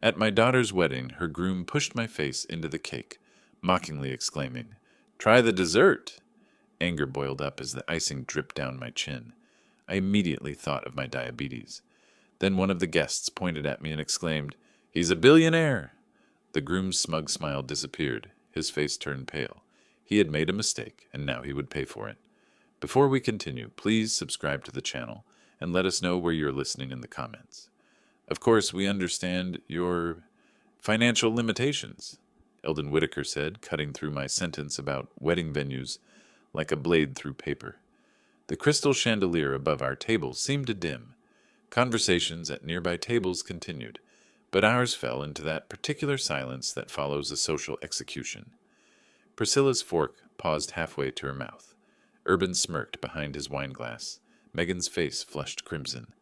At my daughter's wedding, her groom pushed my face into the cake, mockingly exclaiming, "Try the dessert!" Anger boiled up as the icing dripped down my chin. I immediately thought of my diabetes. Then one of the guests pointed at me and exclaimed, "He's a billionaire!" The groom's smug smile disappeared. His face turned pale. He had made a mistake, and now he would pay for it. Before we continue, please subscribe to the channel and let us know where you're listening in the comments. Of course, we understand your financial limitations, Eldon Whitaker said, cutting through my sentence about wedding venues like a blade through paper. The crystal chandelier above our table seemed to dim. Conversations at nearby tables continued, but ours fell into that particular silence that follows a social execution. Priscilla's fork paused halfway to her mouth. Urban smirked behind his wineglass. Megan's face flushed crimson.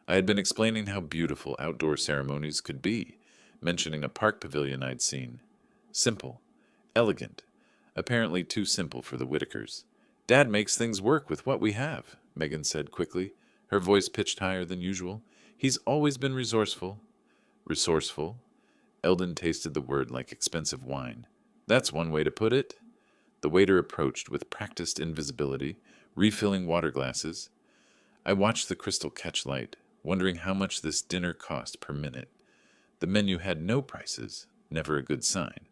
I had been explaining how beautiful outdoor ceremonies could be, mentioning a park pavilion I'd seen. Simple. Elegant. Apparently too simple for the Whitakers. "Dad makes things work with what we have," Megan said quickly, her voice pitched higher than usual. "He's always been resourceful." Resourceful? Eldon tasted the word like expensive wine. "That's one way to put it." The waiter approached with practiced invisibility, refilling water glasses. I watched the crystal catch light, wondering how much this dinner cost per minute. The menu had no prices, never a good sign.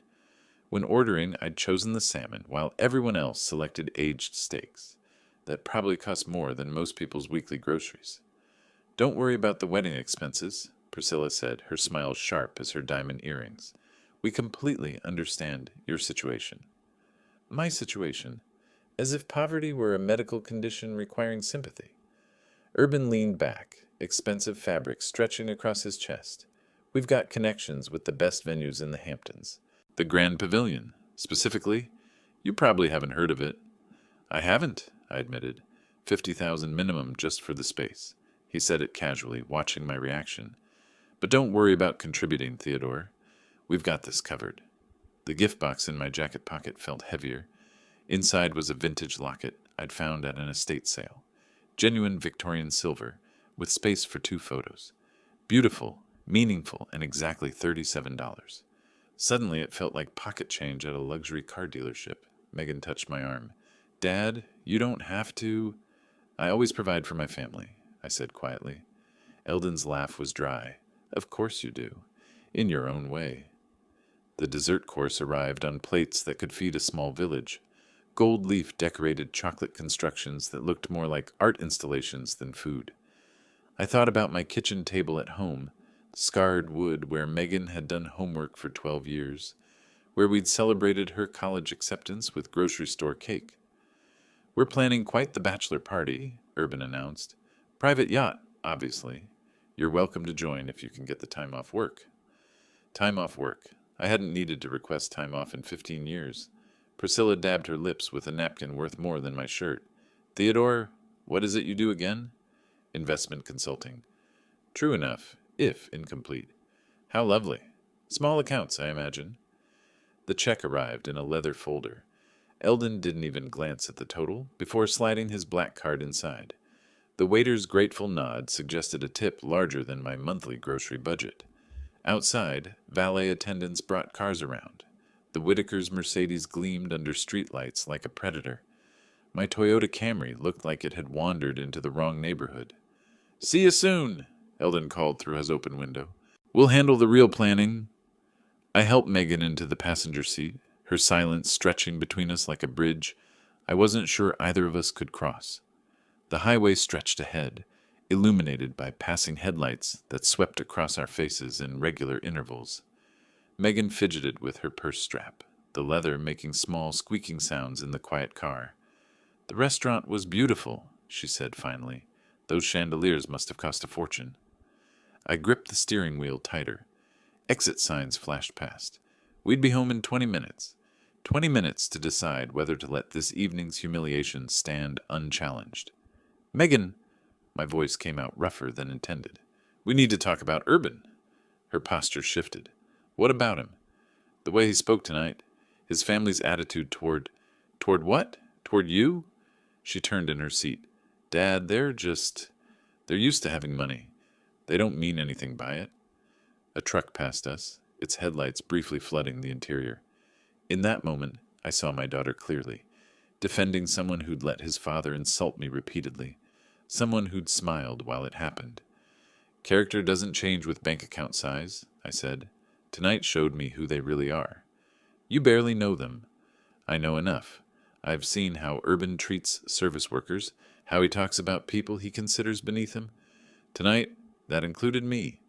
When ordering, I'd chosen the salmon, while everyone else selected aged steaks. That probably cost more than most people's weekly groceries. "Don't worry about the wedding expenses," Priscilla said, her smile sharp as her diamond earrings. "We completely understand your situation." My situation? As if poverty were a medical condition requiring sympathy. Urban leaned back, expensive fabric stretching across his chest. "We've got connections with the best venues in the Hamptons. The Grand Pavilion, specifically. You probably haven't heard of it." "I haven't," I admitted. 50,000 minimum just for the space. He said it casually, watching my reaction. "But don't worry about contributing, Theodore. We've got this covered." The gift box in my jacket pocket felt heavier. Inside was a vintage locket I'd found at an estate sale. Genuine Victorian silver, with space for 2 photos. Beautiful, meaningful, and exactly $37. Suddenly it felt like pocket change at a luxury car dealership. Megan touched my arm. "Dad, you don't have to." "I always provide for my family," I said quietly. Eldon's laugh was dry. "Of course you do. In your own way." The dessert course arrived on plates that could feed a small village. Gold leaf decorated chocolate constructions that looked more like art installations than food. I thought about my kitchen table at home, scarred wood where Megan had done homework for 12 years, where we'd celebrated her college acceptance with grocery store cake. "We're planning quite the bachelor party," Urban announced. "Private yacht, obviously. You're welcome to join if you can get the time off work." Time off work. I hadn't needed to request time off in 15 years. Priscilla dabbed her lips with a napkin worth more than my shirt. "Theodore, what is it you do again?" "Investment consulting." "True enough, if incomplete." "How lovely. Small accounts, I imagine." The check arrived in a leather folder. Eldon didn't even glance at the total before sliding his black card inside. The waiter's grateful nod suggested a tip larger than my monthly grocery budget. Outside, valet attendants brought cars around. The Whitakers' Mercedes gleamed under streetlights like a predator. My Toyota Camry looked like it had wandered into the wrong neighborhood. "See you soon," Eldon called through his open window. "We'll handle the real planning." I helped Megan into the passenger seat, her silence stretching between us like a bridge I wasn't sure either of us could cross. The highway stretched ahead, illuminated by passing headlights that swept across our faces in regular intervals. Megan fidgeted with her purse strap, the leather making small squeaking sounds in the quiet car. "The restaurant was beautiful," she said finally. "Those chandeliers must have cost a fortune." I gripped the steering wheel tighter. Exit signs flashed past. We'd be home in 20 minutes. 20 minutes to decide whether to let this evening's humiliation stand unchallenged. "Megan," my voice came out rougher than intended. "We need to talk about Urban." Her posture shifted. "What about him?" "The way he spoke tonight. His family's attitude toward..." "Toward what? Toward you?" She turned in her seat. "Dad, they're used to having money. They don't mean anything by it." A truck passed us, its headlights briefly flooding the interior. In that moment, I saw my daughter clearly, defending someone who'd let his father insult me repeatedly, someone who'd smiled while it happened. Character doesn't change with bank account size, I said. Tonight showed me who they really are. You barely know them. I know enough. I've seen how Urban treats service workers, how he talks about people he considers beneath him. Tonight, that included me.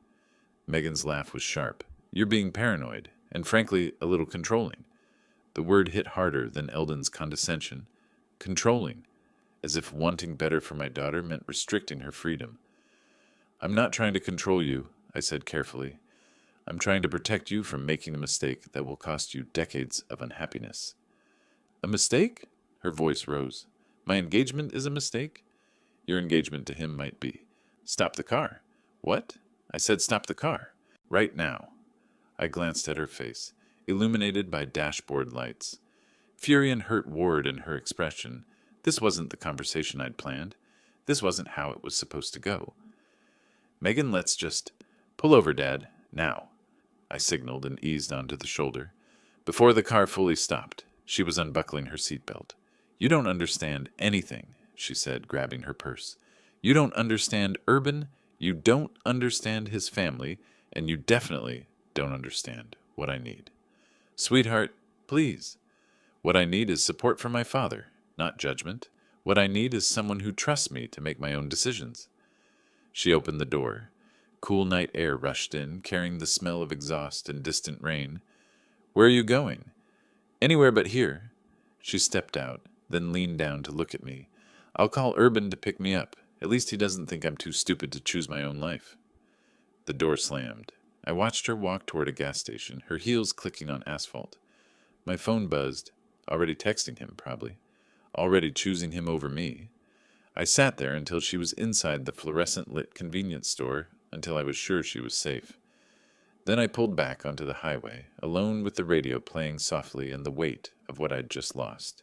Megan's laugh was sharp. You're being paranoid, and frankly, a little controlling. The word hit harder than Eldon's condescension. Controlling, as if wanting better for my daughter meant restricting her freedom. I'm not trying to control you, I said carefully. I'm trying to protect you from making a mistake that will cost you decades of unhappiness. A mistake? Her voice rose. My engagement is a mistake? Your engagement to him might be. Stop the car. What? I said stop the car. Right now. I glanced at her face, illuminated by dashboard lights. Fury and hurt warred in her expression. This wasn't the conversation I'd planned. This wasn't how it was supposed to go. Megan, let's just... Pull over, Dad. Now. I signaled and eased onto the shoulder. Before the car fully stopped, she was unbuckling her seatbelt. You don't understand anything, she said, grabbing her purse. You don't understand Urban, you don't understand his family, and you definitely don't understand what I need. Sweetheart, please. What I need is support from my father, not judgment. What I need is someone who trusts me to make my own decisions. She opened the door. Cool night air rushed in, carrying the smell of exhaust and distant rain. Where are you going? Anywhere but here. She stepped out, then leaned down to look at me. I'll call Urban to pick me up. At least he doesn't think I'm too stupid to choose my own life. The door slammed. I watched her walk toward a gas station, her heels clicking on asphalt. My phone buzzed. Already texting him, probably. Already choosing him over me. I sat there until she was inside the fluorescent-lit convenience store, until I was sure she was safe. Then I pulled back onto the highway, alone with the radio playing softly and the weight of what I'd just lost.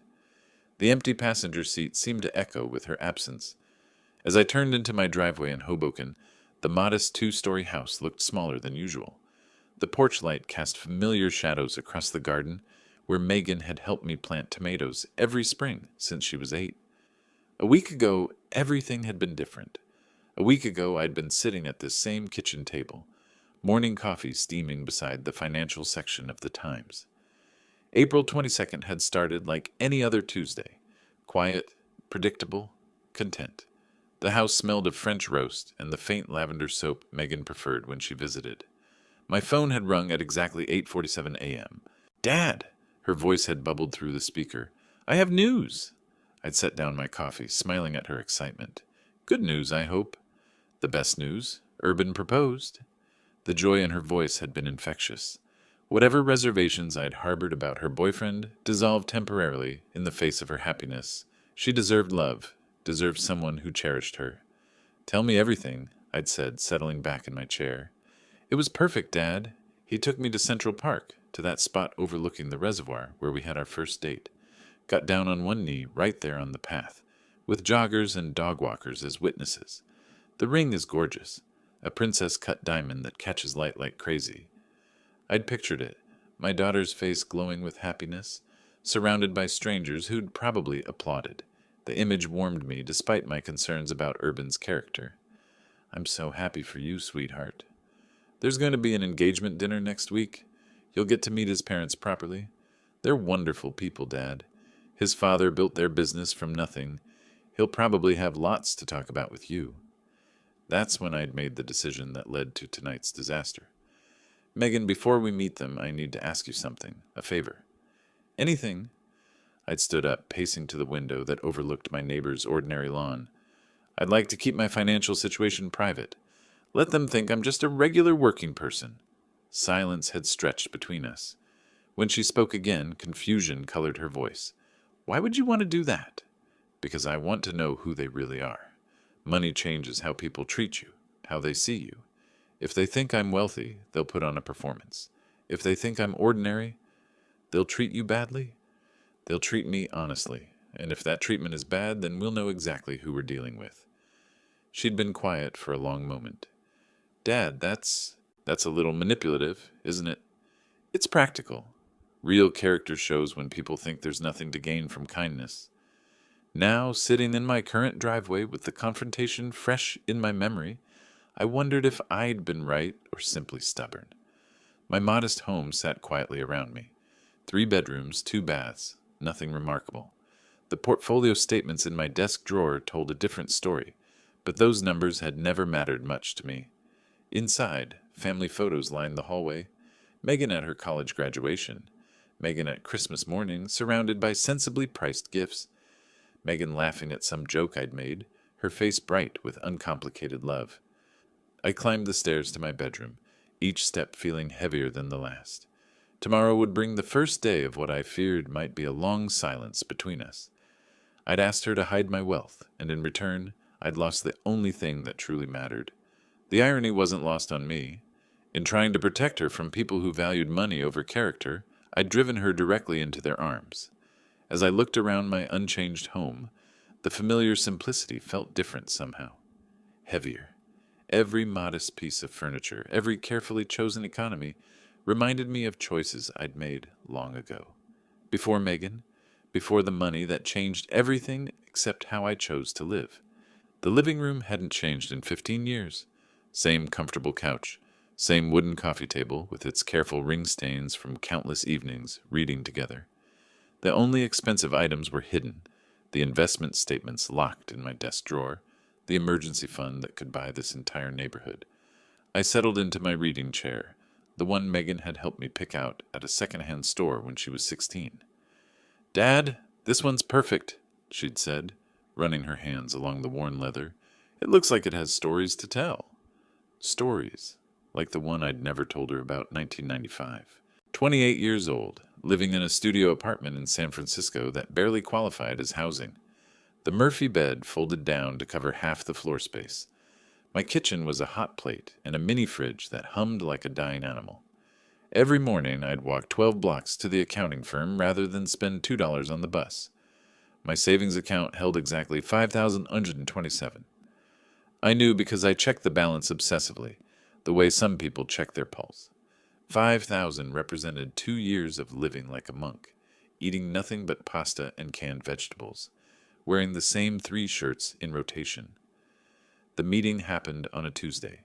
The empty passenger seat seemed to echo with her absence. As I turned into my driveway in Hoboken, the modest two-story house looked smaller than usual. The porch light cast familiar shadows across the garden, where Megan had helped me plant tomatoes every spring since she was 8. A week ago, everything had been different. A week ago, I'd been sitting at this same kitchen table, morning coffee steaming beside the financial section of the Times. April 22nd had started like any other Tuesday, quiet, predictable, content. The house smelled of French roast and the faint lavender soap Megan preferred when she visited. My phone had rung at exactly 8:47 a.m. Dad! Her voice had bubbled through the speaker. I have news! I'd set down my coffee, smiling at her excitement. Good news, I hope. The best news. Urban proposed. The joy in her voice had been infectious. Whatever reservations I'd harbored about her boyfriend dissolved temporarily in the face of her happiness. She deserved love, deserved someone who cherished her. Tell me everything, I'd said, settling back in my chair. It was perfect, Dad. He took me to Central Park, to that spot overlooking the reservoir where we had our first date. Got down on one knee right there on the path, with joggers and dog walkers as witnesses. The ring is gorgeous, a princess-cut diamond that catches light like crazy. I'd pictured it, my daughter's face glowing with happiness, surrounded by strangers who'd probably applauded. The image warmed me despite my concerns about Urban's character. I'm so happy for you, sweetheart. There's going to be an engagement dinner next week. You'll get to meet his parents properly. They're wonderful people, Dad. His father built their business from nothing. He'll probably have lots to talk about with you. That's when I'd made the decision that led to tonight's disaster. Megan, before we meet them, I need to ask you something, a favor. Anything. I'd stood up, pacing to the window that overlooked my neighbor's ordinary lawn. I'd like to keep my financial situation private. Let them think I'm just a regular working person. Silence had stretched between us. When she spoke again, confusion colored her voice. Why would you want to do that? Because I want to know who they really are. Money changes how people treat you, how they see you. If they think I'm wealthy, they'll put on a performance. If they think I'm ordinary, they'll treat you badly. They'll treat me honestly, and if that treatment is bad, then we'll know exactly who we're dealing with. She'd been quiet for a long moment. Dad, that's... That's a little manipulative, isn't it? It's practical. Real character shows when people think there's nothing to gain from kindness. Now, sitting in my current driveway with the confrontation fresh in my memory, I wondered if I'd been right or simply stubborn. My modest home sat quietly around me. 3 bedrooms, 2 baths, nothing remarkable. The portfolio statements in my desk drawer told a different story, but those numbers had never mattered much to me. Inside, family photos lined the hallway. Megan at her college graduation. Megan at Christmas morning, surrounded by sensibly priced gifts. Megan laughing at some joke I'd made, her face bright with uncomplicated love. I climbed the stairs to my bedroom, each step feeling heavier than the last. Tomorrow would bring the first day of what I feared might be a long silence between us. I'd asked her to hide my wealth, and in return, I'd lost the only thing that truly mattered. The irony wasn't lost on me. In trying to protect her from people who valued money over character, I'd driven her directly into their arms. As I looked around my unchanged home, the familiar simplicity felt different somehow. Heavier. Every modest piece of furniture, every carefully chosen economy, reminded me of choices I'd made long ago. Before Megan, before the money that changed everything except how I chose to live. The living room hadn't changed in 15 years. Same comfortable couch, same wooden coffee table with its careful ring stains from countless evenings reading together. The only expensive items were hidden, the investment statements locked in my desk drawer, the emergency fund that could buy this entire neighborhood. I settled into my reading chair, the one Megan had helped me pick out at a second-hand store when she was 16. "Dad, this one's perfect," she'd said, running her hands along the worn leather. "It looks like it has stories to tell." Stories, like the one I'd never told her about 1995. 28 years old, living in a studio apartment in San Francisco that barely qualified as housing. The Murphy bed folded down to cover half the floor space. My kitchen was a hot plate and a mini fridge that hummed like a dying animal. Every morning I'd walk 12 blocks to the accounting firm rather than spend $2 on the bus. My savings account held exactly $5,127. I knew because I checked the balance obsessively, the way some people check their pulse. 5,000 represented 2 years of living like a monk, eating nothing but pasta and canned vegetables, wearing the same 3 shirts in rotation. The meeting happened on a Tuesday.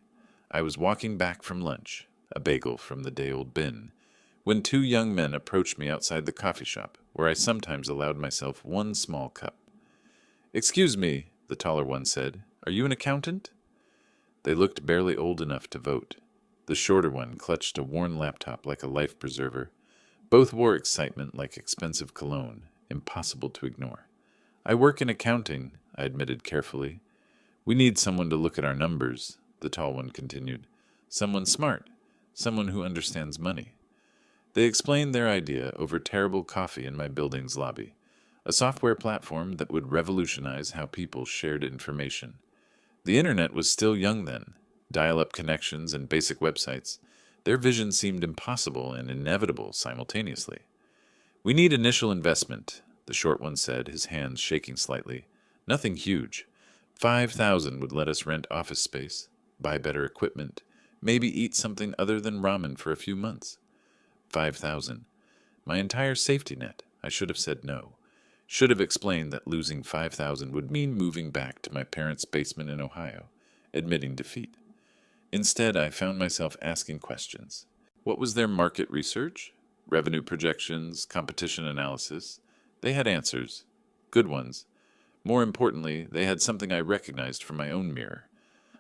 I was walking back from lunch, a bagel from the day-old bin, when 2 young men approached me outside the coffee shop, where I sometimes allowed myself one small cup. "Excuse me," the taller one said, "are you an accountant?" They looked barely old enough to vote. The shorter one clutched a worn laptop like a life preserver. Both wore excitement like expensive cologne, impossible to ignore. "I work in accounting," I admitted carefully. "We need someone to look at our numbers," the tall one continued. "Someone smart, someone who understands money." They explained their idea over terrible coffee in my building's lobby, a software platform that would revolutionize how people shared information. The internet was still young then, dial-up connections and basic websites. Their vision seemed impossible and inevitable simultaneously. "We need initial investment," the short one said, his hands shaking slightly. "Nothing huge. 5,000 would let us rent office space, buy better equipment, maybe eat something other than ramen for a few months. 5,000. My entire safety net. I should have said no. Should have explained that losing 5,000 would mean moving back to my parents' basement in Ohio, admitting defeat. Instead, I found myself asking questions. What was their market research? Revenue projections, competition analysis? They had answers. Good ones. More importantly, they had something I recognized from my own mirror.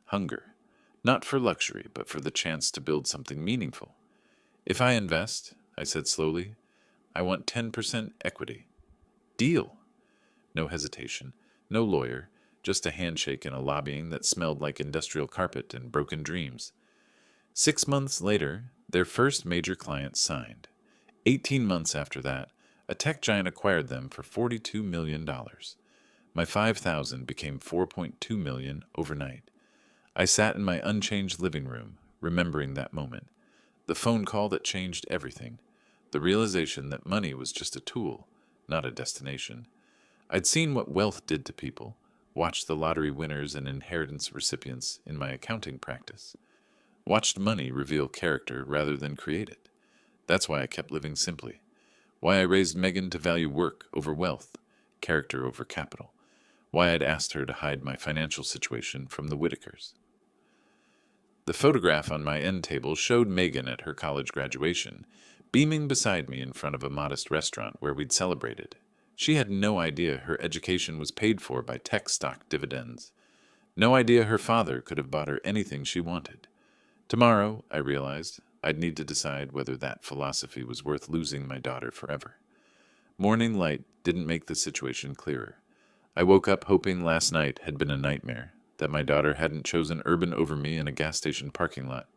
Hunger. Not for luxury, but for the chance to build something meaningful. "If I invest," I said slowly, "I want 10% equity." "Deal." No hesitation, no lawyer, just a handshake in a lobbying that smelled like industrial carpet and broken dreams. 6 months later, their first major client signed. 18 months after that, a tech giant acquired them for $42 million. My 5,000 became 4.2 million overnight. I sat in my unchanged living room, remembering that moment. The phone call that changed everything. The realization that money was just a tool, not a destination. I'd seen what wealth did to people, watched the lottery winners and inheritance recipients in my accounting practice. Watched money reveal character rather than create it. That's why I kept living simply. Why I raised Megan to value work over wealth, character over capital. Why I'd asked her to hide my financial situation from the Whitakers. The photograph on my end table showed Megan at her college graduation, beaming beside me in front of a modest restaurant where we'd celebrated. She had no idea her education was paid for by tech stock dividends. No idea her father could have bought her anything she wanted. Tomorrow, I realized, I'd need to decide whether that philosophy was worth losing my daughter forever. Morning light didn't make the situation clearer. I woke up hoping last night had been a nightmare, that my daughter hadn't chosen urban over me in a gas station parking lot.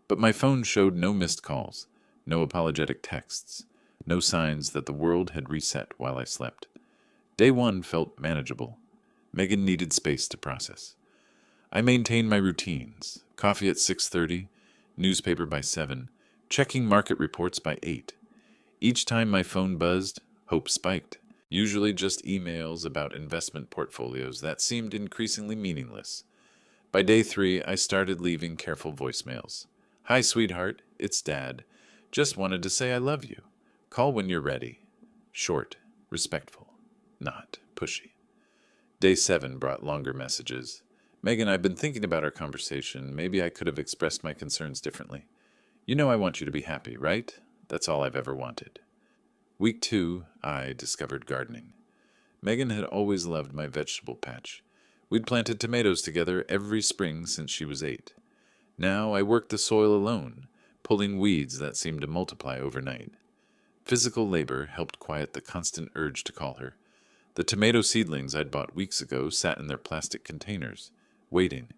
But my phone showed no missed calls, no apologetic texts, no signs that the world had reset while I slept. Day one felt manageable. Megan needed space to process. I maintained my routines, coffee at 6:30, newspaper by 7, checking market reports by 8. Each time my phone buzzed, hope spiked, usually just emails about investment portfolios that seemed increasingly meaningless. By day 3, I started leaving careful voicemails. Hi, sweetheart, it's Dad. Just wanted to say I love you. Call when you're ready. Short, respectful, not pushy. Day 7 brought longer messages. Megan, I've been thinking about our conversation. Maybe I could have expressed my concerns differently. You know I want you to be happy, right? That's all I've ever wanted. Week 2, I discovered gardening. Megan had always loved my vegetable patch. We'd planted tomatoes together every spring since she was 8. Now I worked the soil alone, pulling weeds that seemed to multiply overnight. Physical labor helped quiet the constant urge to call her. The tomato seedlings I'd bought weeks ago sat in their plastic containers, waiting,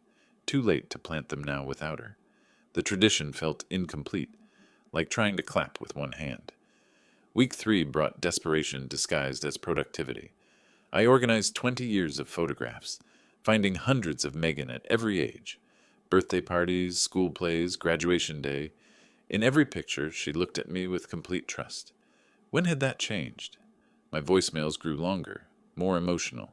too late to plant them now without her. The tradition felt incomplete, like trying to clap with one hand. Week 3 brought desperation disguised as productivity. I organized 20 years of photographs, finding hundreds of Megan at every age. Birthday parties, school plays, graduation day. In every picture, she looked at me with complete trust. When had that changed? My voicemails grew longer, more emotional.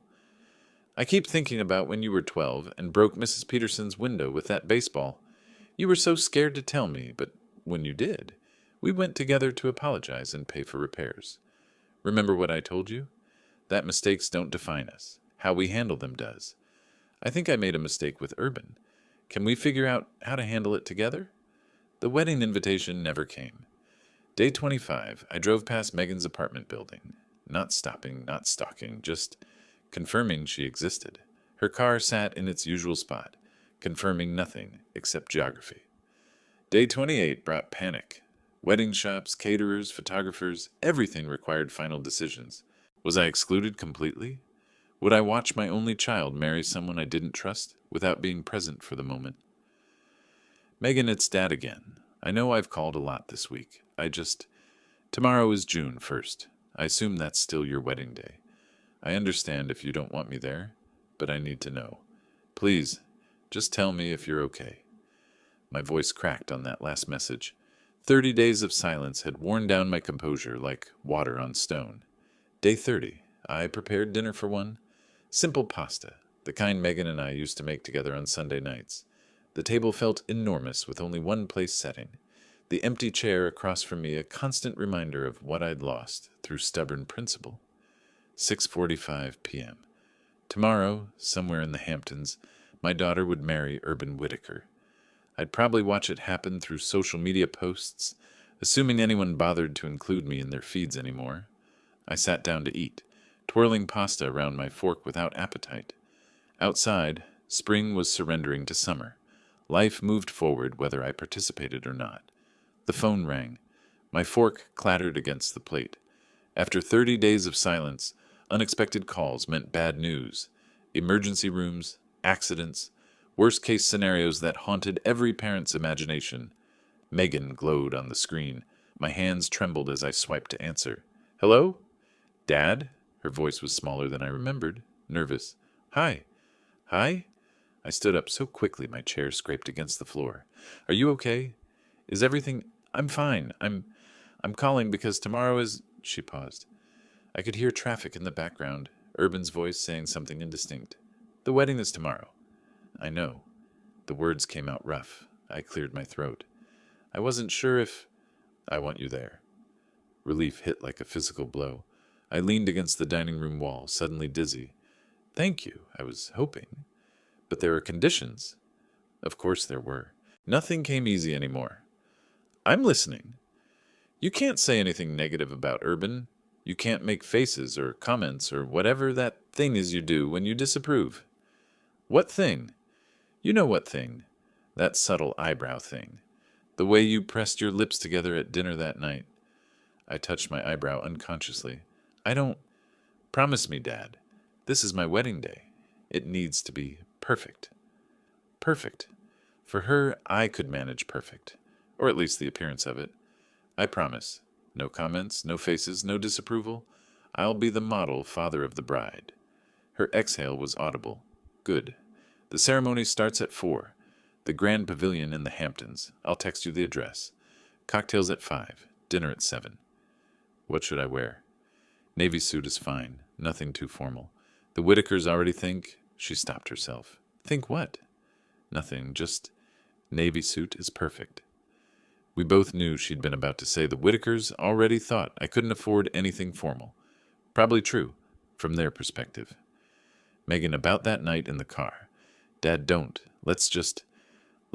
I keep thinking about when you were 12 and broke Mrs. Peterson's window with that baseball. You were so scared to tell me, but when you did, we went together to apologize and pay for repairs. Remember what I told you? That mistakes don't define us. How we handle them does. I think I made a mistake with Urban. Can we figure out how to handle it together? The wedding invitation never came. Day 25, I drove past Megan's apartment building. Not stopping, not stalking, just confirming she existed. Her car sat in its usual spot, confirming nothing except geography. Day 28 brought panic. Wedding shops, caterers, photographers, everything required final decisions. Was I excluded completely? Would I watch my only child marry someone I didn't trust without being present for the moment? Megan, it's Dad again. I know I've called a lot this week. Tomorrow is June 1st. I assume that's still your wedding day. I understand if you don't want me there, but I need to know. Please, just tell me if you're okay. My voice cracked on that last message. 30 days of silence had worn down my composure like water on stone. Day 30, I prepared dinner for one. Simple pasta, the kind Megan and I used to make together on Sunday nights. The table felt enormous with only one place setting. The empty chair across from me a constant reminder of what I'd lost through stubborn principle. 6:45 p.m. Tomorrow, somewhere in the Hamptons, my daughter would marry Urban Whitaker. I'd probably watch it happen through social media posts, assuming anyone bothered to include me in their feeds anymore. I sat down to eat, twirling pasta around my fork without appetite. Outside, spring was surrendering to summer. Life moved forward whether I participated or not. The phone rang. My fork clattered against the plate. After 30 days of silence, unexpected calls meant bad news. Emergency rooms, accidents, worst-case scenarios that haunted every parent's imagination. Megan glowed on the screen. My hands trembled as I swiped to answer. Hello? Dad? Her voice was smaller than I remembered, nervous. Hi. Hi? I stood up so quickly my chair scraped against the floor. Are you okay? Is everything... I'm fine. I'm calling because tomorrow is... She paused. I could hear traffic in the background, Urban's voice saying something indistinct. The wedding is tomorrow. I know. The words came out rough. I cleared my throat. I wasn't sure if... I want you there. Relief hit like a physical blow. I leaned against the dining room wall, suddenly dizzy. Thank you, I was hoping. But there were conditions. Of course there were. Nothing came easy anymore. I'm listening. You can't say anything negative about Urban. You can't make faces or comments or whatever that thing is you do when you disapprove. What thing? You know what thing. That subtle eyebrow thing. The way you pressed your lips together at dinner that night. I touched my eyebrow unconsciously. I don't... Promise me, Dad. This is my wedding day. It needs to be perfect. Perfect. For her, I could manage perfect. Or at least the appearance of it. I promise. No comments, no faces, no disapproval. I'll be the model father of the bride. Her exhale was audible. Good. The ceremony starts at 4. The Grand Pavilion in the Hamptons. I'll text you the address. Cocktails at 5. Dinner at 7. What should I wear? Navy suit is fine. Nothing too formal. The Whitakers already think... She stopped herself. Think what? Nothing, just... Navy suit is perfect. We both knew she'd been about to say the Whitakers already thought I couldn't afford anything formal. Probably true, from their perspective. Megan, about that night in the car. Dad, don't. Let's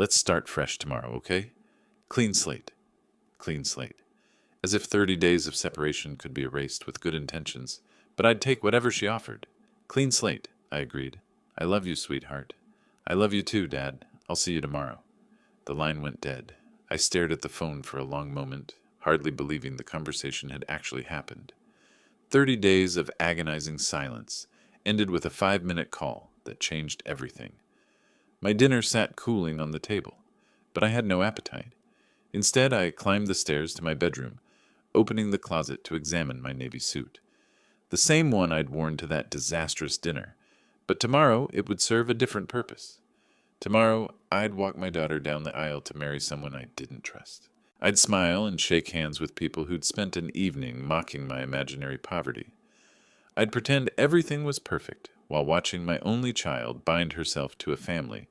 start fresh tomorrow, okay? Clean slate. Clean slate. As if 30 days of separation could be erased with good intentions, but I'd take whatever she offered. Clean slate, I agreed. I love you, sweetheart. I love you too, Dad. I'll see you tomorrow. The line went dead. I stared at the phone for a long moment, hardly believing the conversation had actually happened. 30 days of agonizing silence ended with a 5-minute call that changed everything. My dinner sat cooling on the table, but I had no appetite. Instead, I climbed the stairs to my bedroom, opening the closet to examine my navy suit. The same one I'd worn to that disastrous dinner, but tomorrow it would serve a different purpose. Tomorrow, I'd walk my daughter down the aisle to marry someone I didn't trust. I'd smile and shake hands with people who'd spent an evening mocking my imaginary poverty. I'd pretend everything was perfect while watching my only child bind herself to a family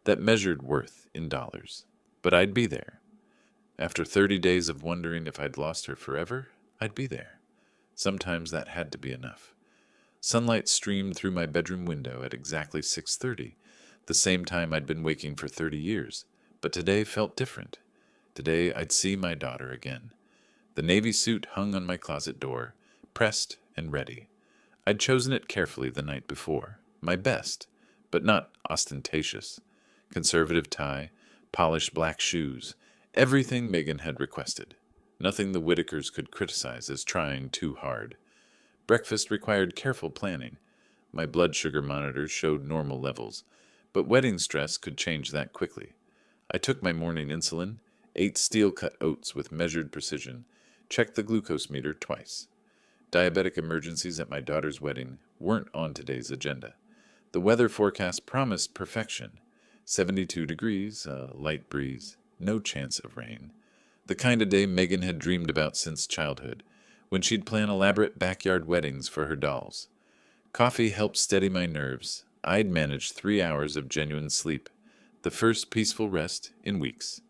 that measured worth in dollars. But I'd be there. After 30 days of wondering if I'd lost her forever, I'd be there. Sometimes that had to be enough. Sunlight streamed through my bedroom window at exactly 6:30, the same time I'd been waking for 30 years, but today felt different. Today I'd see my daughter again. The navy suit hung on my closet door, pressed and ready. I'd chosen it carefully the night before, my best, but not ostentatious. Conservative tie, polished black shoes, everything Megan had requested. Nothing the Whitakers could criticize as trying too hard. Breakfast required careful planning. My blood sugar monitor showed normal levels, but wedding stress could change that quickly. I took my morning insulin, ate steel-cut oats with measured precision, checked the glucose meter twice. Diabetic emergencies at my daughter's wedding weren't on today's agenda. The weather forecast promised perfection. 72 degrees, a light breeze, no chance of rain. The kind of day Megan had dreamed about since childhood, when she'd plan elaborate backyard weddings for her dolls. Coffee helped steady my nerves. I'd managed 3 hours of genuine sleep, the first peaceful rest in weeks.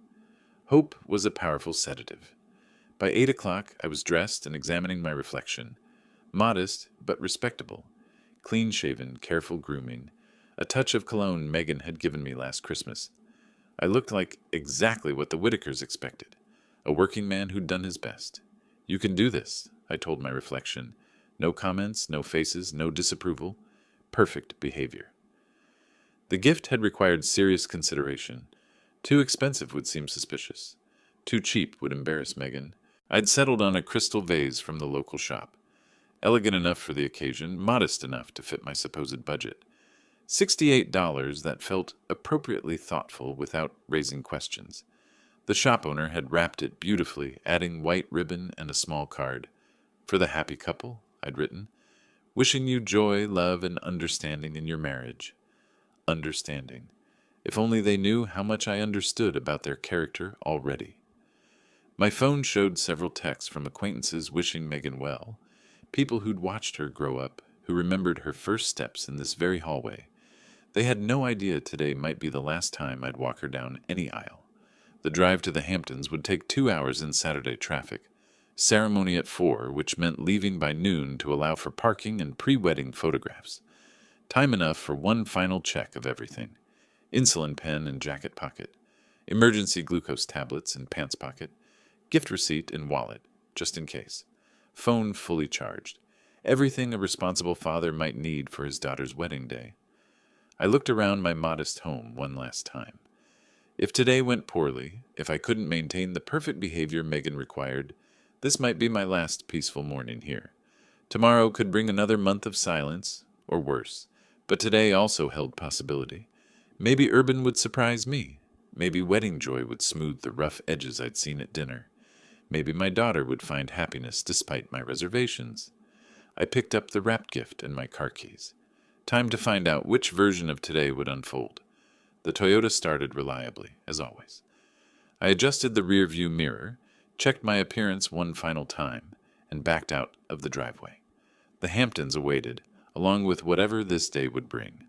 Hope was a powerful sedative. By 8 o'clock, I was dressed and examining my reflection. Modest, but respectable. Clean-shaven, careful grooming. A touch of cologne Megan had given me last Christmas. I looked like exactly what the Whitakers expected. A working man who'd done his best. You can do this, I told my reflection. No comments, no faces, no disapproval. Perfect behavior. The gift had required serious consideration. Too expensive would seem suspicious. Too cheap would embarrass Megan. I'd settled on a crystal vase from the local shop. Elegant enough for the occasion, modest enough to fit my supposed budget. $68 that felt appropriately thoughtful without raising questions. The shop owner had wrapped it beautifully, adding white ribbon and a small card. For the happy couple, I'd written. Wishing you joy, love, and understanding in your marriage. Understanding. If only they knew how much I understood about their character already. My phone showed several texts from acquaintances wishing Megan well, people who'd watched her grow up, who remembered her first steps in this very hallway. They had no idea today might be the last time I'd walk her down any aisle. The drive to the Hamptons would take 2 hours in Saturday traffic. Ceremony at 4, which meant leaving by noon to allow for parking and pre-wedding photographs. Time enough for one final check of everything. Insulin pen in jacket pocket. Emergency glucose tablets in pants pocket. Gift receipt in wallet, just in case. Phone fully charged. Everything a responsible father might need for his daughter's wedding day. I looked around my modest home one last time. If today went poorly, if I couldn't maintain the perfect behavior Megan required, this might be my last peaceful morning here. Tomorrow could bring another month of silence, or worse, but today also held possibility. Maybe Urban would surprise me. Maybe wedding joy would smooth the rough edges I'd seen at dinner. Maybe my daughter would find happiness despite my reservations. I picked up the wrapped gift and my car keys. Time to find out which version of today would unfold. The Toyota started reliably, as always. I adjusted the rear-view mirror, checked my appearance one final time, and backed out of the driveway. The Hamptons awaited, along with whatever this day would bring.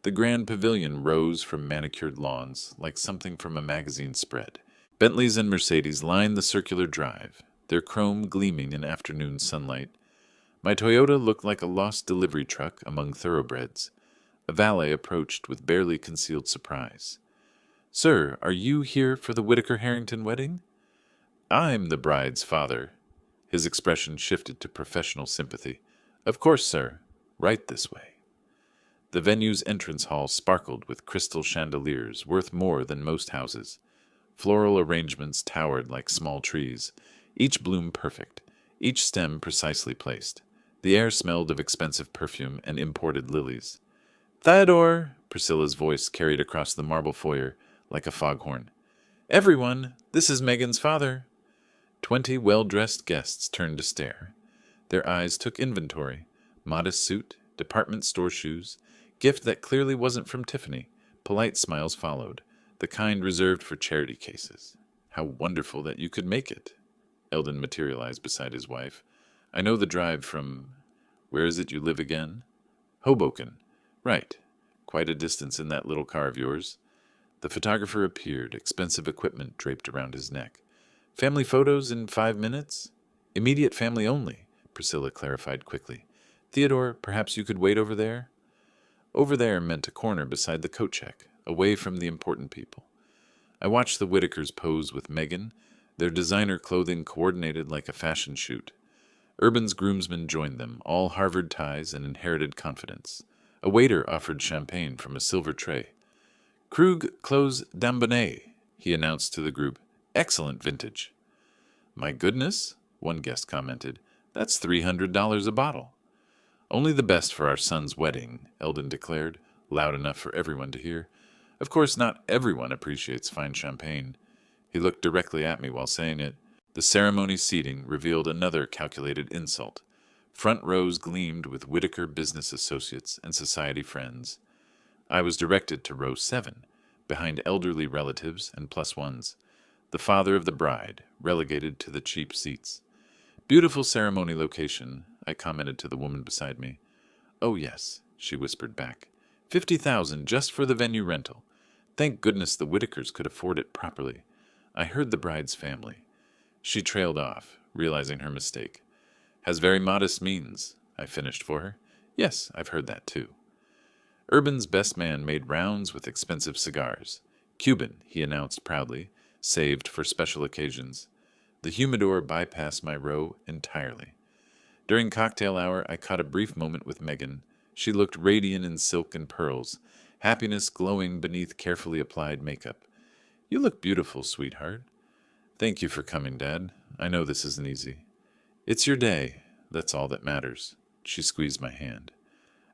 The grand pavilion rose from manicured lawns like something from a magazine spread. Bentleys and Mercedes lined the circular drive, their chrome gleaming in afternoon sunlight. My Toyota looked like a lost delivery truck among thoroughbreds. A valet approached with barely concealed surprise. "Sir, are you here for the Whittaker-Harrington wedding?" "I'm the bride's father." His expression shifted to professional sympathy. "Of course, sir. Right this way." The venue's entrance hall sparkled with crystal chandeliers worth more than most houses. Floral arrangements towered like small trees, each bloom perfect, each stem precisely placed. The air smelled of expensive perfume and imported lilies. "Theodore!" Priscilla's voice carried across the marble foyer like a foghorn. "Everyone, this is Megan's father." 20 well-dressed guests turned to stare. Their eyes took inventory. Modest suit, department store shoes, gift that clearly wasn't from Tiffany. Polite smiles followed, the kind reserved for charity cases. "How wonderful that you could make it." Eldon materialized beside his wife. "I know the drive from... Where is it you live again?" "Hoboken." "Right. Quite a distance in that little car of yours." The photographer appeared, expensive equipment draped around his neck. "Family photos in 5 minutes?" "Immediate family only," Priscilla clarified quickly. "Theodore, perhaps you could wait over there?" Over there meant a corner beside the coat check, away from the important people. I watched the Whittakers pose with Megan, their designer clothing coordinated like a fashion shoot. Urban's groomsmen joined them, all Harvard ties and inherited confidence. A waiter offered champagne from a silver tray. "Krug Clos d'Ambonnet," he announced to the group. "Excellent vintage." "My goodness," one guest commented. "That's $300 a bottle." "Only the best for our son's wedding," Eldon declared, loud enough for everyone to hear. "Of course, not everyone appreciates fine champagne." He looked directly at me while saying it. The ceremony seating revealed another calculated insult. Front rows gleamed with Whittaker business associates and society friends. I was directed to row 7, behind elderly relatives and plus ones. The father of the bride, relegated to the cheap seats. "Beautiful ceremony location," I commented to the woman beside me. "Oh yes," she whispered back. 50,000 just for the venue rental. Thank goodness the Whittakers could afford it properly. I heard the bride's family." She trailed off, realizing her mistake. "Has very modest means," I finished for her. "Yes, I've heard that too." Urban's best man made rounds with expensive cigars. Cuban, he announced proudly, saved for special occasions. The humidor bypassed my row entirely. During cocktail hour, I caught a brief moment with Megan. She looked radiant in silk and pearls, happiness glowing beneath carefully applied makeup. "You look beautiful, sweetheart." "Thank you for coming, Dad. I know this isn't easy." "It's your day. That's all that matters." She squeezed my hand.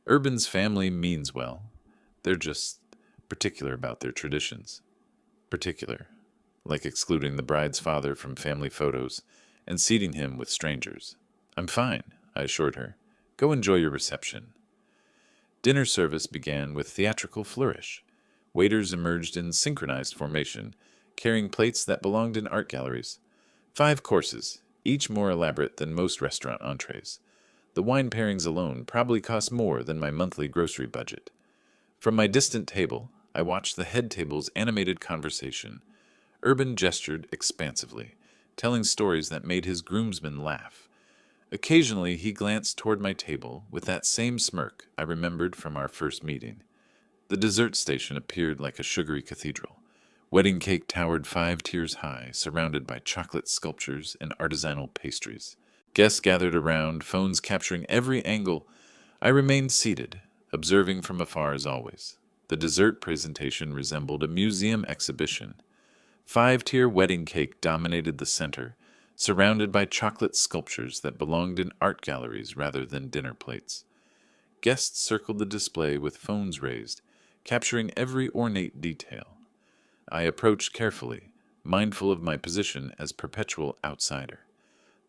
Urban's family means well. They're just particular about their traditions. Particular, like excluding the bride's father from family photos and seating him with strangers. "I'm fine," I assured her. "Go enjoy your reception." Dinner service began with theatrical flourish. Waiters emerged in synchronized formation, carrying plates that belonged in art galleries. 5 courses, each more elaborate than most restaurant entrees. The wine pairings alone probably cost more than my monthly grocery budget. From my distant table, I watched the head table's animated conversation. Urban gestured expansively, telling stories that made his groomsmen laugh. Occasionally, he glanced toward my table with that same smirk I remembered from our first meeting. The dessert station appeared like a sugary cathedral. Wedding cake towered 5 tiers high, surrounded by chocolate sculptures and artisanal pastries. Guests gathered around, phones capturing every angle. I remained seated, observing from afar as always. The dessert presentation resembled a museum exhibition. 5-tier wedding cake dominated the center, surrounded by chocolate sculptures that belonged in art galleries rather than dinner plates. Guests circled the display with phones raised, capturing every ornate detail. I approached carefully, mindful of my position as perpetual outsider.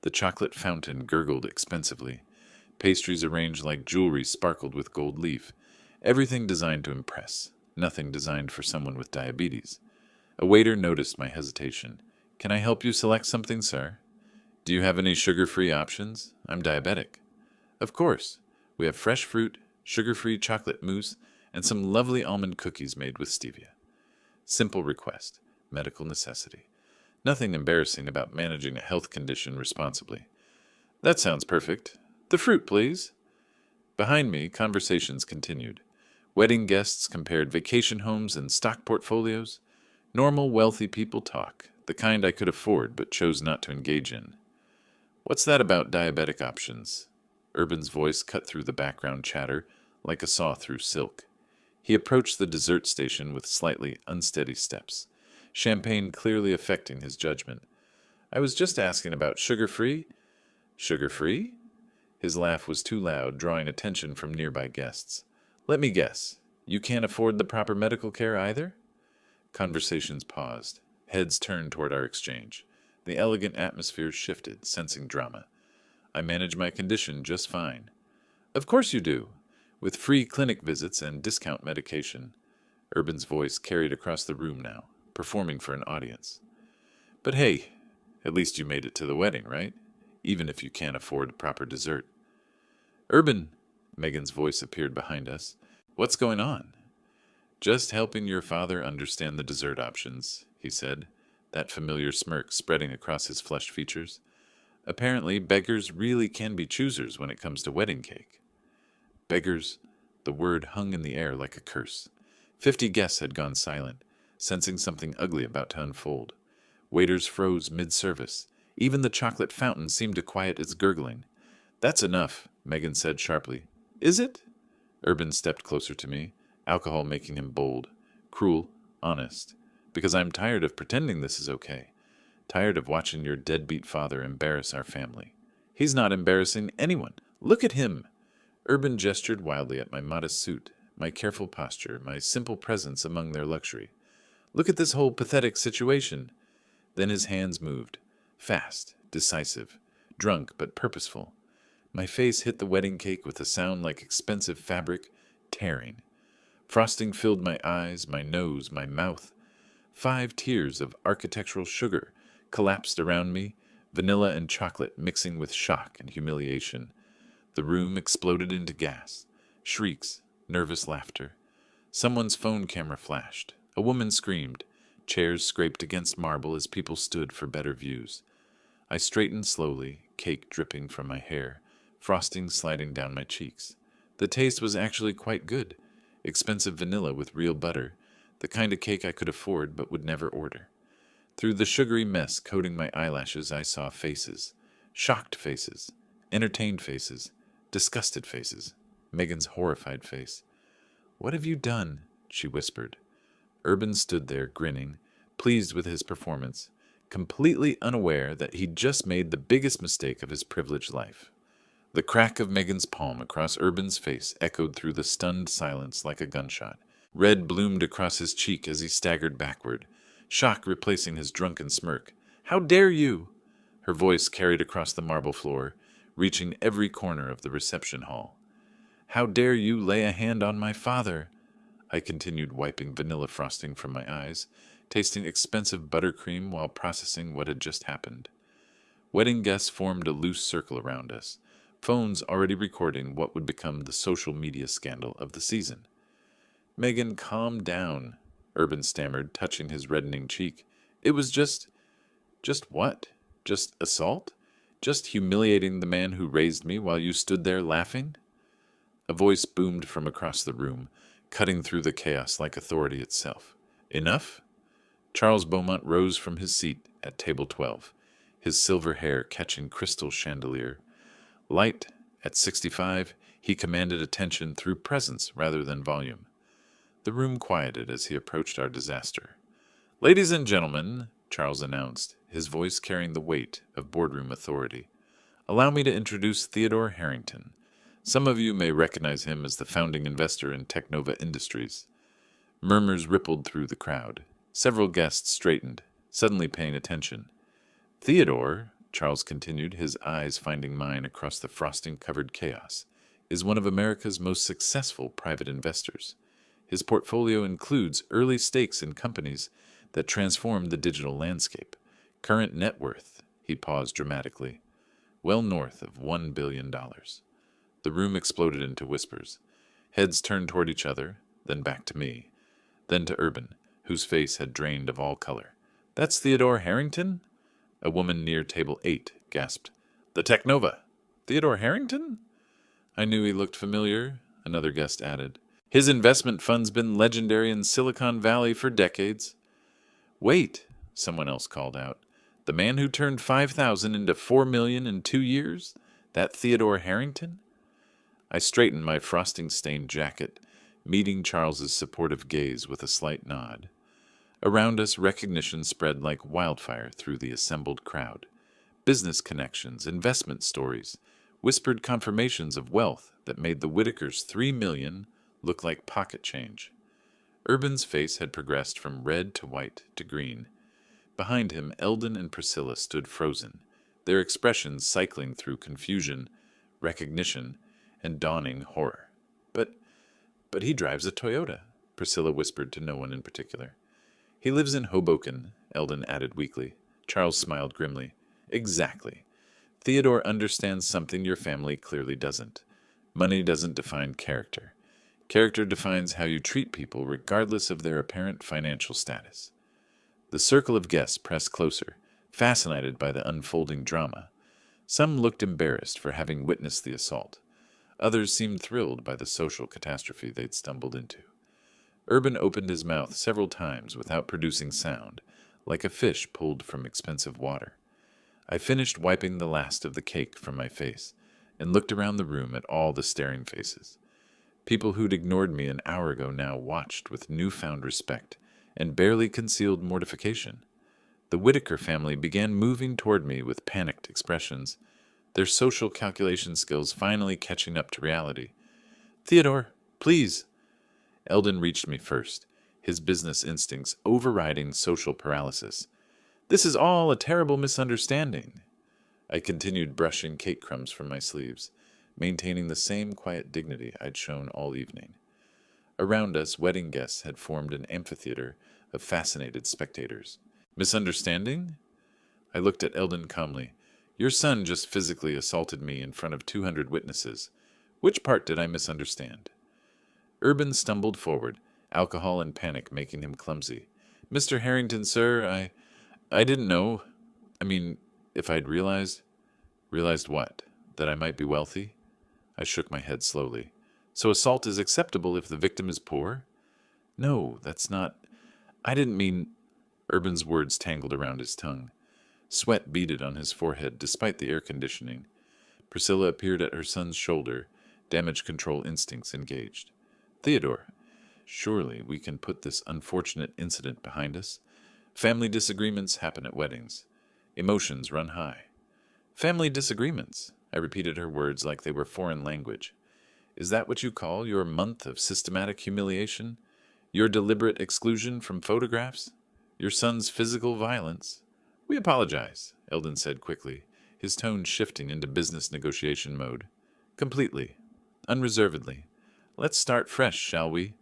The chocolate fountain gurgled expensively. Pastries arranged like jewelry sparkled with gold leaf. Everything designed to impress, nothing designed for someone with diabetes. A waiter noticed my hesitation. "Can I help you select something, sir?" "Do you have any sugar-free options? I'm diabetic." "Of course. We have fresh fruit, sugar-free chocolate mousse, and some lovely almond cookies made with stevia." Simple request, medical necessity. Nothing embarrassing about managing a health condition responsibly. "That sounds perfect. The fruit, please." Behind me, conversations continued. Wedding guests compared vacation homes and stock portfolios. Normal, wealthy people talk, the kind I could afford but chose not to engage in. "What's that about diabetic options?" Urban's voice cut through the background chatter like a saw through silk. He approached the dessert station with slightly unsteady steps, champagne clearly affecting his judgment. "I was just asking about sugar-free." "Sugar-free?" His laugh was too loud, drawing attention from nearby guests. "Let me guess. You can't afford the proper medical care either?" Conversations paused. Heads turned toward our exchange. The elegant atmosphere shifted, sensing drama. "I manage my condition just fine." "Of course you do. With free clinic visits and discount medication." Urban's voice carried across the room now, performing for an audience. "But hey, at least you made it to the wedding, right? Even if you can't afford proper dessert." "Urban," Megan's voice appeared behind us. "What's going on?" "Just helping your father understand the dessert options," he said, that familiar smirk spreading across his flushed features. "Apparently, beggars really can be choosers when it comes to wedding cake." Beggars. The word hung in the air like a curse. 50 guests had gone silent, sensing something ugly about to unfold. Waiters froze mid-service. Even the chocolate fountain seemed to quiet its gurgling. "That's enough," Megan said sharply. "Is it?" Urban stepped closer to me, alcohol making him bold, cruel, honest. "Because I'm tired of pretending this is okay. Tired of watching your deadbeat father embarrass our family." "He's not embarrassing anyone. Look at him." Urban gestured wildly at my modest suit, my careful posture, my simple presence among their luxury. "Look at this whole pathetic situation." Then his hands moved, fast, decisive, drunk but purposeful. My face hit the wedding cake with a sound like expensive fabric, tearing. Frosting filled my eyes, my nose, my mouth. 5 tiers of architectural sugar collapsed around me, vanilla and chocolate mixing with shock and humiliation. The room exploded into gas, shrieks, nervous laughter. Someone's phone camera flashed. A woman screamed. Chairs scraped against marble as people stood for better views. I straightened slowly, cake dripping from my hair, frosting sliding down my cheeks. The taste was actually quite good. Expensive vanilla with real butter, the kind of cake I could afford but would never order. Through the sugary mess coating my eyelashes, I saw faces. Shocked faces. Entertained faces. Disgusted faces. Megan's horrified face. "What have you done?" she whispered. Urban stood there, grinning, pleased with his performance, completely unaware that he'd just made the biggest mistake of his privileged life. The crack of Megan's palm across Urban's face echoed through the stunned silence like a gunshot. Red bloomed across his cheek as he staggered backward, shock replacing his drunken smirk. "How dare you!" Her voice carried across the marble floor, reaching every corner of the reception hall. "How dare you lay a hand on my father?" I continued, wiping vanilla frosting from my eyes, tasting expensive buttercream while processing what had just happened. Wedding guests formed a loose circle around us, phones already recording what would become the social media scandal of the season. "Megan, calm down," Urban stammered, touching his reddening cheek. It was just what? Just assault? Just humiliating the man who raised me while you stood there laughing? A voice boomed from across the room, cutting through the chaos like authority itself. Enough? Charles Beaumont rose from his seat at table 12, his silver hair catching crystal chandelier. Light at 65, he commanded attention through presence rather than volume. The room quieted as he approached our disaster. "Ladies and gentlemen," Charles announced, his voice carrying the weight of boardroom authority, "allow me to introduce Theodore Harrington. Some of you may recognize him as the founding investor in Technova Industries." Murmurs rippled through the crowd. Several guests straightened, suddenly paying attention. "Theodore," Charles continued, his eyes finding mine across the frosting-covered chaos, "is one of America's most successful private investors. His portfolio includes early stakes in companies that transformed the digital landscape. Current net worth," he paused dramatically, "well north of $1 billion. The room exploded into whispers. Heads turned toward each other, then back to me, then to Urban, whose face had drained of all color. "That's Theodore Harrington?" A woman near table 8 gasped. "The Technova! Theodore Harrington?" "I knew he looked familiar," another guest added. "His investment fund's been legendary in Silicon Valley for decades." "Wait," someone else called out. "The man who turned 5,000 into 4 million in 2 years? That Theodore Harrington?" I straightened my frosting-stained jacket, meeting Charles's supportive gaze with a slight nod. Around us, recognition spread like wildfire through the assembled crowd. Business connections, investment stories, whispered confirmations of wealth that made the Whitakers' 3 million look like pocket change. Urban's face had progressed from red to white to green. Behind him, Eldon and Priscilla stood frozen, their expressions cycling through confusion, recognition, and dawning horror. But he drives a Toyota," Priscilla whispered to no one in particular. "He lives in Hoboken," Eldon added weakly. Charles smiled grimly. "Exactly. Theodore understands something your family clearly doesn't. Money doesn't define character. Character defines how you treat people regardless of their apparent financial status." The circle of guests pressed closer, fascinated by the unfolding drama. Some looked embarrassed for having witnessed the assault. Others seemed thrilled by the social catastrophe they'd stumbled into. Urban opened his mouth several times without producing sound, like a fish pulled from expensive water. I finished wiping the last of the cake from my face and looked around the room at all the staring faces. People who'd ignored me an hour ago now watched with newfound respect and barely concealed mortification. The Whitaker family began moving toward me with panicked expressions, their social calculation skills finally catching up to reality. "Theodore, please." Eldon reached me first, his business instincts overriding social paralysis. "This is all a terrible misunderstanding." I continued brushing cake crumbs from my sleeves, maintaining the same quiet dignity I'd shown all evening. Around us, wedding guests had formed an amphitheater of fascinated spectators. "Misunderstanding?" I looked at Eldon calmly. "Your son just physically assaulted me in front of 200 witnesses. Which part did I misunderstand?" Urban stumbled forward, alcohol and panic making him clumsy. "Mr. Harrington, sir, I didn't know. I mean, if I'd realized—" "Realized what? That I might be wealthy?" I shook my head slowly. "So assault is acceptable if the victim is poor?" "No, that's not— I didn't mean—" Urban's words tangled around his tongue. Sweat beaded on his forehead despite the air conditioning. Priscilla appeared at her son's shoulder, damage control instincts engaged. "Theodore, surely we can put this unfortunate incident behind us. Family disagreements happen at weddings. Emotions run high." "Family disagreements," I repeated her words like they were foreign language. "Is that what you call your month of systematic humiliation? Your deliberate exclusion from photographs? Your son's physical violence?" "We apologize," Eldon said quickly, his tone shifting into business negotiation mode. "Completely. Unreservedly. Let's start fresh, shall we?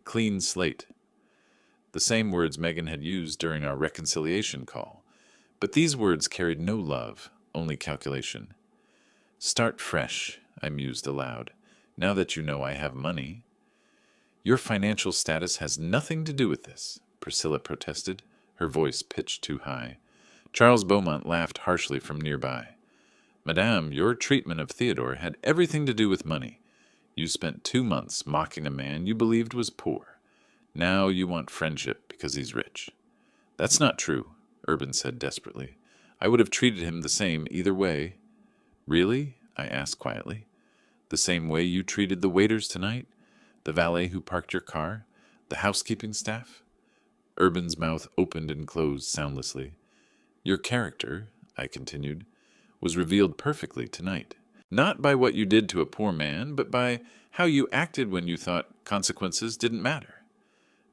Clean slate." The same words Megan had used during our reconciliation call. But these words carried no love, only calculation. "Start fresh," I mused aloud, "now that you know I have money." "Your financial status has nothing to do with this," Priscilla protested, her voice pitched too high. Charles Beaumont laughed harshly from nearby. Madame, your treatment of Theodore had everything to do with money. You spent 2 months mocking a man you believed was poor. Now you want friendship because he's rich. That's not true, Urban said desperately. I would have treated him the same either way. Really? I asked quietly. The same way you treated the waiters tonight? The valet who parked your car? The housekeeping staff? Urban's mouth opened and closed soundlessly. Your character, I continued, was revealed perfectly tonight. Not by what you did to a poor man, but by how you acted when you thought consequences didn't matter.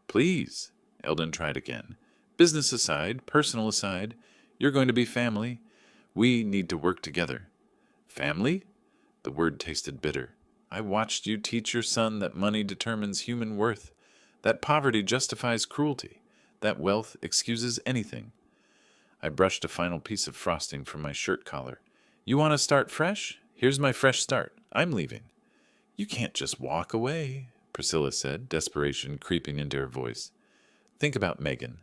Please, Eldon tried again. Business aside, personal aside, you're going to be family. We need to work together. Family? The word tasted bitter. I watched you teach your son that money determines human worth, that poverty justifies cruelty, that wealth excuses anything. I brushed a final piece of frosting from my shirt collar. You want to start fresh? Here's my fresh start. I'm leaving. You can't just walk away, Priscilla said, desperation creeping into her voice. Think about Megan.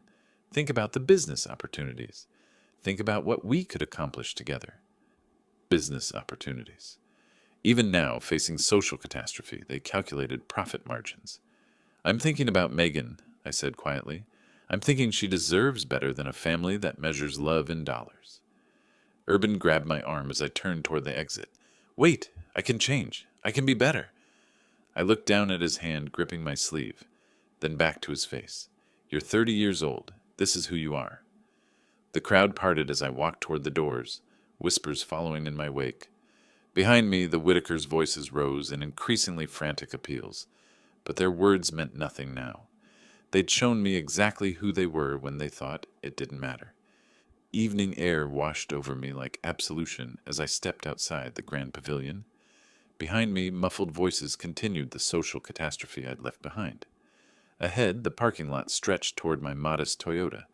Think about the business opportunities. Think about what we could accomplish together. Business opportunities. Even now, facing social catastrophe, they calculated profit margins. I'm thinking about Megan, I said quietly. I'm thinking she deserves better than a family that measures love in dollars. Urban grabbed my arm as I turned toward the exit. Wait, I can change. I can be better. I looked down at his hand gripping my sleeve, then back to his face. You're 30 years old. This is who you are. The crowd parted as I walked toward the doors, whispers following in my wake. Behind me, the Whitakers' voices rose in increasingly frantic appeals, but their words meant nothing now. They'd shown me exactly who they were when they thought it didn't matter. Evening air washed over me like absolution as I stepped outside the grand pavilion. Behind me, muffled voices continued the social catastrophe I'd left behind. Ahead, the parking lot stretched toward my modest Toyota,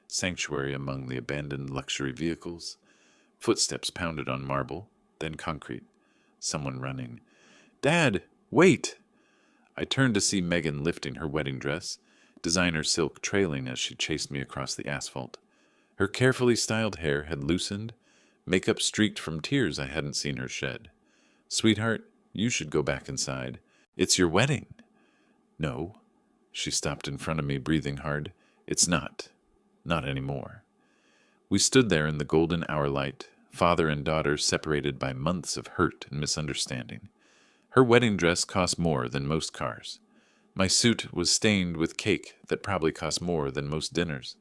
sanctuary among the abandoned luxury vehicles. Footsteps pounded on marble, then concrete. Someone running. Dad, wait! I turned to see Megan lifting her wedding dress, designer silk trailing as she chased me across the asphalt. Her carefully styled hair had loosened, makeup streaked from tears I hadn't seen her shed. Sweetheart, you should go back inside. It's your wedding. No. She stopped in front of me, breathing hard. It's not. Not anymore. We stood there in the golden hour light, father and daughter separated by months of hurt and misunderstanding. Her wedding dress cost more than most cars. My suit was stained with cake that probably cost more than most dinners.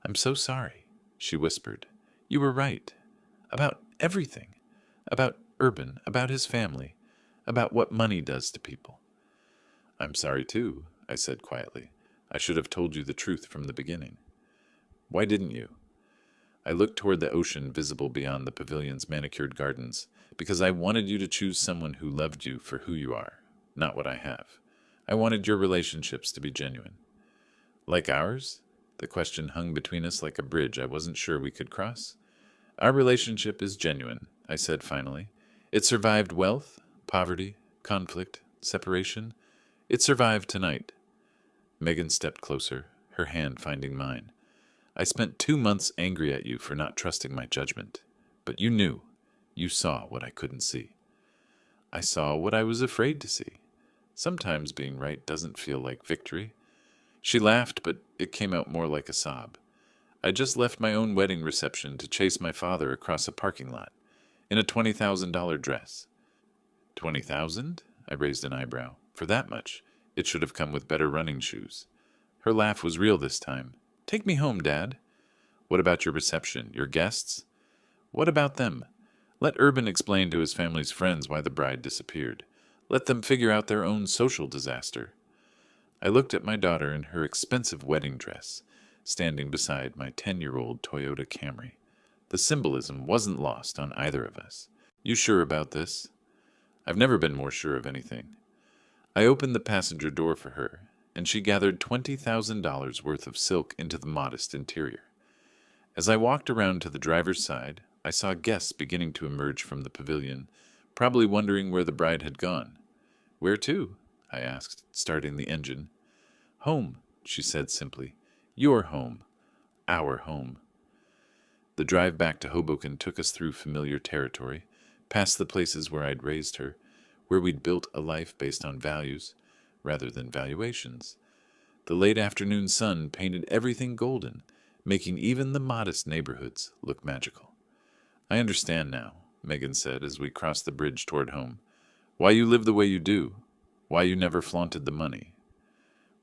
I'm so sorry, she whispered. You were right. About everything. About Urban, about his family, about what money does to people. I'm sorry too, I said quietly. I should have told you the truth from the beginning. Why didn't you? I looked toward the ocean visible beyond the pavilion's manicured gardens, because I wanted you to choose someone who loved you for who you are, not what I have. I wanted your relationships to be genuine. Like ours? The question hung between us like a bridge I wasn't sure we could cross. Our relationship is genuine, I said finally. It survived wealth, poverty, conflict, separation. It survived tonight. Megan stepped closer, her hand finding mine. I spent 2 months angry at you for not trusting my judgment. But you knew. You saw what I couldn't see. I saw what I was afraid to see. Sometimes being right doesn't feel like victory. She laughed, but it came out more like a sob. I just left my own wedding reception to chase my father across a parking lot, in a $20,000 dress. 20,000? I raised an eyebrow. For that much, it should have come with better running shoes. Her laugh was real this time. Take me home, Dad. What about your reception, your guests? What about them? Let Urban explain to his family's friends why the bride disappeared. Let them figure out their own social disaster. I looked at my daughter in her expensive wedding dress, standing beside my 10-year-old Toyota Camry. The symbolism wasn't lost on either of us. You sure about this? I've never been more sure of anything. I opened the passenger door for her, and she gathered $20,000 worth of silk into the modest interior. As I walked around to the driver's side, I saw guests beginning to emerge from the pavilion, probably wondering where the bride had gone. Where to? I asked, starting the engine. Home, she said simply. Your home. our home. The drive back to Hoboken took us through familiar territory, past the places where I'd raised her, where we'd built a life based on values rather than valuations. The late afternoon sun painted everything golden, making even the modest neighborhoods look magical. I understand now, Megan said as we crossed the bridge toward home. Why you live the way you do. Why you never flaunted the money.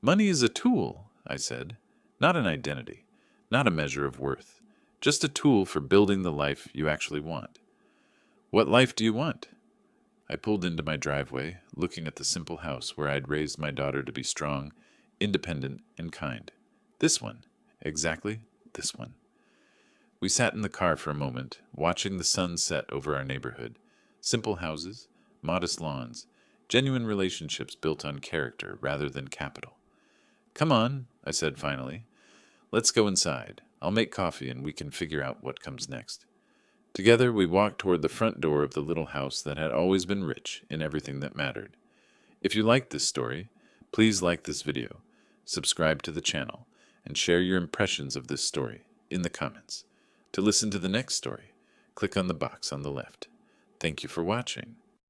Money is a tool, I said, not an identity, not a measure of worth, just a tool for building the life you actually want. What life do you want? I pulled into my driveway, looking at the simple house where I'd raised my daughter to be strong, independent, and kind. This one. Exactly this one. We sat in the car for a moment, watching the sun set over our neighborhood. Simple houses, modest lawns, genuine relationships built on character rather than capital. Come on, I said finally. Let's go inside. I'll make coffee and we can figure out what comes next. Together we walked toward the front door of the little house that had always been rich in everything that mattered. If you liked this story, please like this video, subscribe to the channel, and share your impressions of this story in the comments. To listen to the next story, click on the box on the left. Thank you for watching.